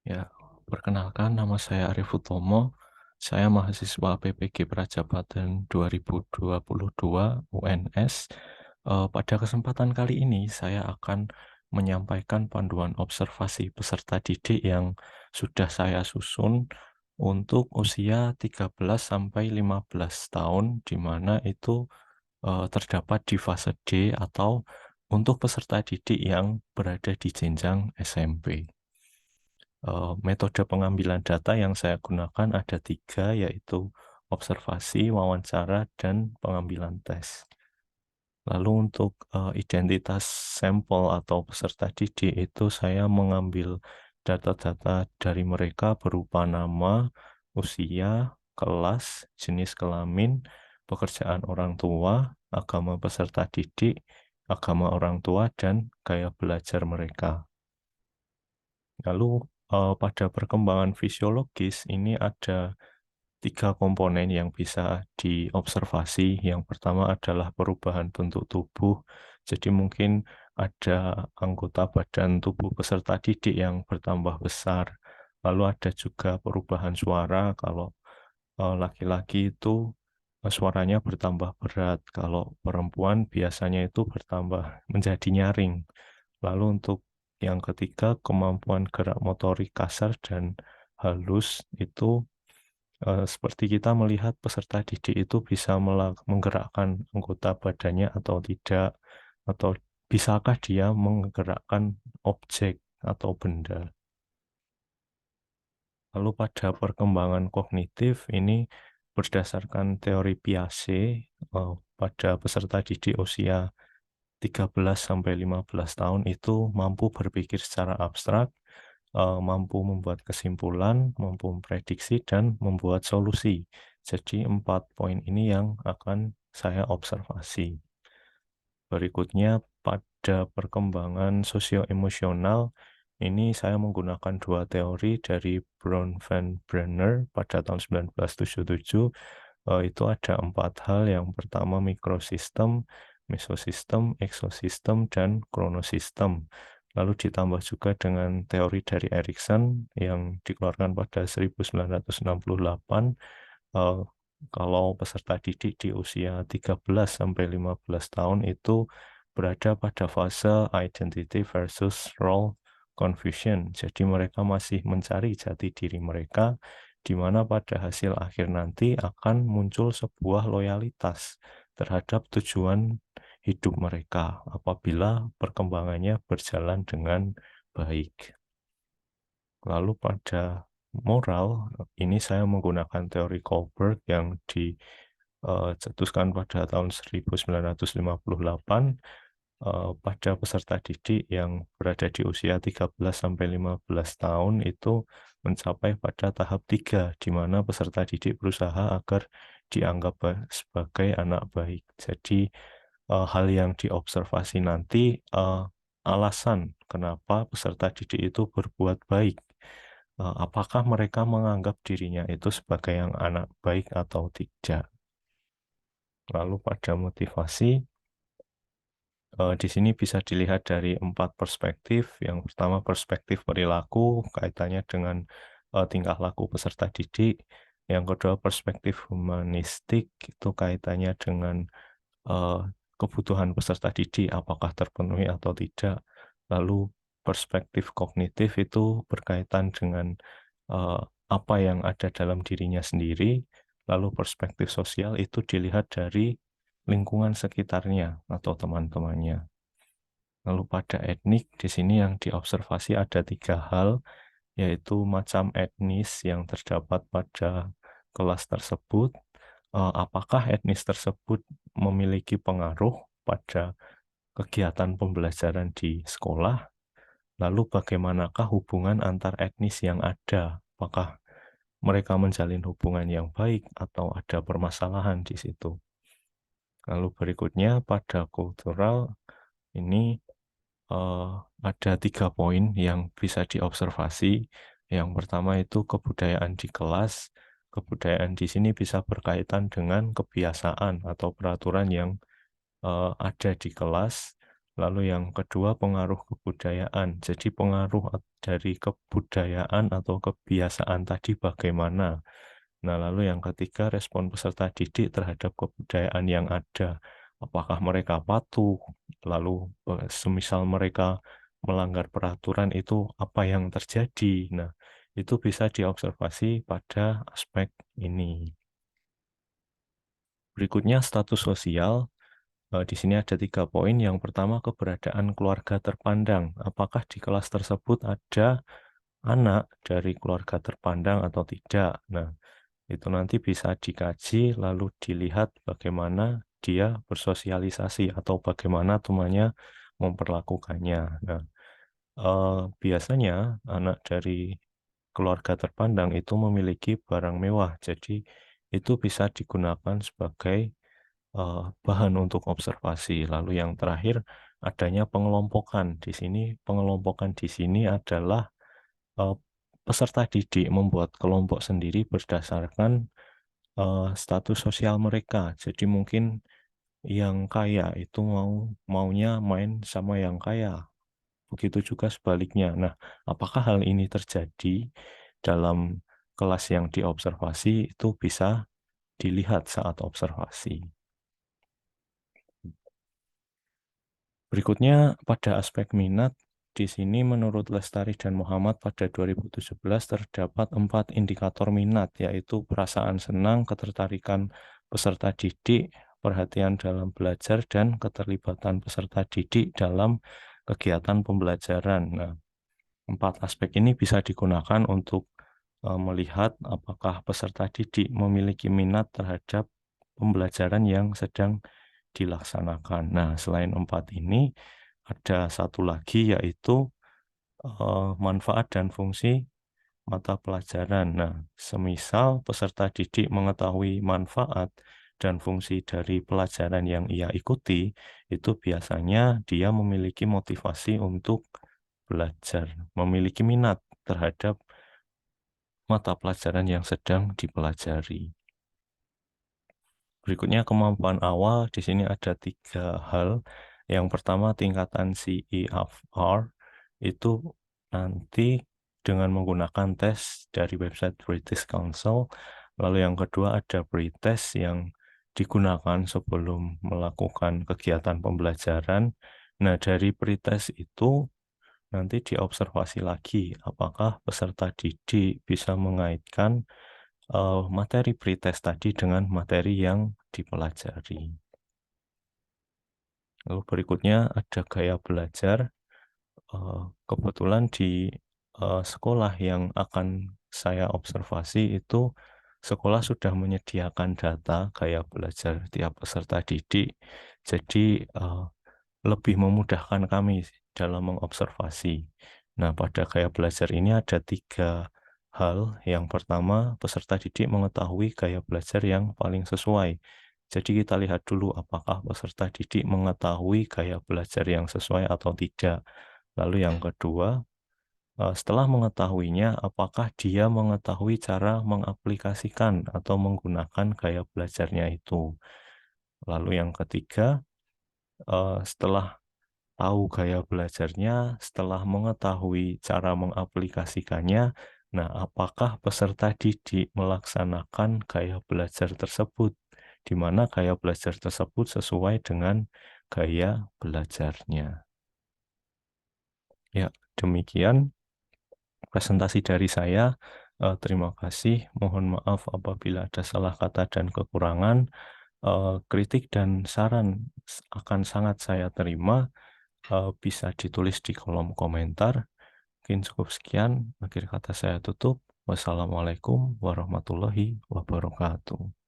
Ya, perkenalkan nama saya Arif Utomo. Saya mahasiswa PPG Prajapaten 2022 UNS. Pada kesempatan kali ini saya akan menyampaikan panduan observasi peserta didik yang sudah saya susun untuk usia 13 sampai 15 tahun, di mana itu terdapat di fase D atau untuk peserta didik yang berada di jenjang SMP. Metode pengambilan data yang saya gunakan ada 3, yaitu observasi, wawancara, dan pengambilan tes. Lalu untuk identitas sampel atau peserta didik itu saya mengambil data-data dari mereka berupa nama, usia, kelas, jenis kelamin, pekerjaan orang tua, agama peserta didik, agama orang tua, dan gaya belajar mereka. Lalu pada perkembangan fisiologis ini ada 3 komponen yang bisa diobservasi. Yang pertama adalah perubahan bentuk tubuh. Jadi mungkin ada anggota badan tubuh peserta didik yang bertambah besar. Lalu ada juga perubahan suara. Kalau laki-laki itu suaranya bertambah berat. Kalau perempuan biasanya itu bertambah menjadi nyaring. Lalu untuk yang ketiga, kemampuan gerak motorik kasar dan halus itu seperti kita melihat peserta didik itu bisa menggerakkan anggota badannya atau tidak, atau bisakah dia menggerakkan objek atau benda. Lalu pada perkembangan kognitif ini berdasarkan teori Piaget, pada peserta didik usia 13 sampai 15 tahun itu mampu berpikir secara abstrak, mampu membuat kesimpulan, mampu memprediksi, dan membuat solusi. Jadi 4 poin ini yang akan saya observasi. Berikutnya, pada perkembangan sosio-emosional, ini saya menggunakan 2 teori dari Brown Van Brenner pada tahun 1977. Itu ada 4 hal. Yang pertama mikrosistem, mesosistem, eksosistem, dan kronosistem. Lalu ditambah juga dengan teori dari Erikson yang dikeluarkan pada 1968. eh, Kalau peserta didik di usia 13 sampai 15 tahun itu berada pada fase identity versus role confusion. Jadi mereka masih mencari jati diri mereka, di mana pada hasil akhir nanti akan muncul sebuah loyalitas terhadap tujuan hidup mereka apabila perkembangannya berjalan dengan baik. Lalu pada moral, ini saya menggunakan teori Kohlberg yang dicetuskan pada tahun 1958 pada peserta didik yang berada di usia 13 sampai 15 tahun itu mencapai pada tahap 3, di mana peserta didik berusaha agar dianggap sebagai anak baik. Jadi hal yang diobservasi nanti alasan kenapa peserta didik itu berbuat baik. Apakah mereka menganggap dirinya itu sebagai yang anak baik atau tidak? Lalu pada motivasi, di sini bisa dilihat dari 4 perspektif. Yang pertama perspektif perilaku, kaitannya dengan tingkah laku peserta didik. Yang kedua perspektif humanistik, itu kaitannya dengan eh, kebutuhan peserta didik, apakah terpenuhi atau tidak. Lalu perspektif kognitif itu berkaitan dengan eh, apa yang ada dalam dirinya sendiri. Lalu perspektif sosial itu dilihat dari lingkungan sekitarnya atau teman-temannya. Lalu pada etnik, di sini yang diobservasi ada 3 hal, yaitu macam etnis yang terdapat pada kelas tersebut, apakah etnis tersebut memiliki pengaruh pada kegiatan pembelajaran di sekolah, lalu bagaimanakah hubungan antar etnis yang ada, apakah mereka menjalin hubungan yang baik atau ada permasalahan di situ. Lalu berikutnya pada kultural, ini eh, ada 3 poin yang bisa diobservasi. Yang pertama itu kebudayaan di kelas. Kebudayaan di sini bisa berkaitan dengan kebiasaan atau peraturan yang ada di kelas. Lalu yang kedua pengaruh kebudayaan. Jadi pengaruh dari kebudayaan atau kebiasaan tadi bagaimana. Nah, lalu yang ketiga respon peserta didik terhadap kebudayaan yang ada. Apakah mereka patuh? Lalu semisal mereka melanggar peraturan itu apa yang terjadi? Nah, itu bisa diobservasi pada aspek ini. Berikutnya status sosial. Di sini ada 3 poin. Yang pertama, keberadaan keluarga terpandang. Apakah di kelas tersebut ada anak dari keluarga terpandang atau tidak? Nah, itu nanti bisa dikaji, lalu dilihat bagaimana dia bersosialisasi atau bagaimana temannya memperlakukannya. Nah, biasanya anak dari keluarga terpandang itu memiliki barang mewah, jadi itu bisa digunakan sebagai bahan untuk observasi. Lalu yang terakhir adanya pengelompokan. Di sini pengelompokan di sini adalah eh, peserta didik membuat kelompok sendiri berdasarkan status sosial mereka. Jadi mungkin yang kaya itu maunya main sama yang kaya. Begitu juga sebaliknya. Nah, apakah hal ini terjadi dalam kelas yang diobservasi itu bisa dilihat saat observasi. Berikutnya pada aspek minat, di sini menurut Lestari dan Muhammad pada 2017 terdapat 4 indikator minat, yaitu perasaan senang, ketertarikan peserta didik, perhatian dalam belajar, dan keterlibatan peserta didik dalam kegiatan pembelajaran. Nah, 4 aspek ini bisa digunakan untuk melihat apakah peserta didik memiliki minat terhadap pembelajaran yang sedang dilaksanakan. Nah, selain 4 ini, ada satu lagi yaitu manfaat dan fungsi mata pelajaran. Nah, semisal peserta didik mengetahui manfaat dan fungsi dari pelajaran yang ia ikuti, itu biasanya dia memiliki motivasi untuk belajar, memiliki minat terhadap mata pelajaran yang sedang dipelajari. Berikutnya kemampuan awal, di sini ada 3 hal. Yang pertama tingkatan CEFR itu nanti dengan menggunakan tes dari website British Council. Lalu yang kedua ada pretest yang digunakan sebelum melakukan kegiatan pembelajaran. Nah, dari pretest itu nanti diobservasi lagi apakah peserta didik bisa mengaitkan materi pretest tadi dengan materi yang dipelajari. Lalu berikutnya ada gaya belajar. Kebetulan di sekolah yang akan saya observasi itu sekolah sudah menyediakan data gaya belajar tiap peserta didik. Jadi lebih memudahkan kami dalam mengobservasi. Nah, pada gaya belajar ini ada 3 hal. Yang pertama, peserta didik mengetahui gaya belajar yang paling sesuai. Jadi kita lihat dulu apakah peserta didik mengetahui gaya belajar yang sesuai atau tidak. Lalu yang kedua, setelah mengetahuinya, apakah dia mengetahui cara mengaplikasikan atau menggunakan gaya belajarnya itu. Lalu yang ketiga, setelah tahu gaya belajarnya, setelah mengetahui cara mengaplikasikannya, nah apakah peserta didik melaksanakan gaya belajar tersebut, di mana gaya belajar tersebut sesuai dengan gaya belajarnya. Ya, demikian presentasi dari saya. Terima kasih. Mohon maaf apabila ada salah kata dan kekurangan. Kritik dan saran akan sangat saya terima. Bisa ditulis di kolom komentar. Mungkin cukup sekian. Akhir kata saya tutup. Wassalamualaikum warahmatullahi wabarakatuh.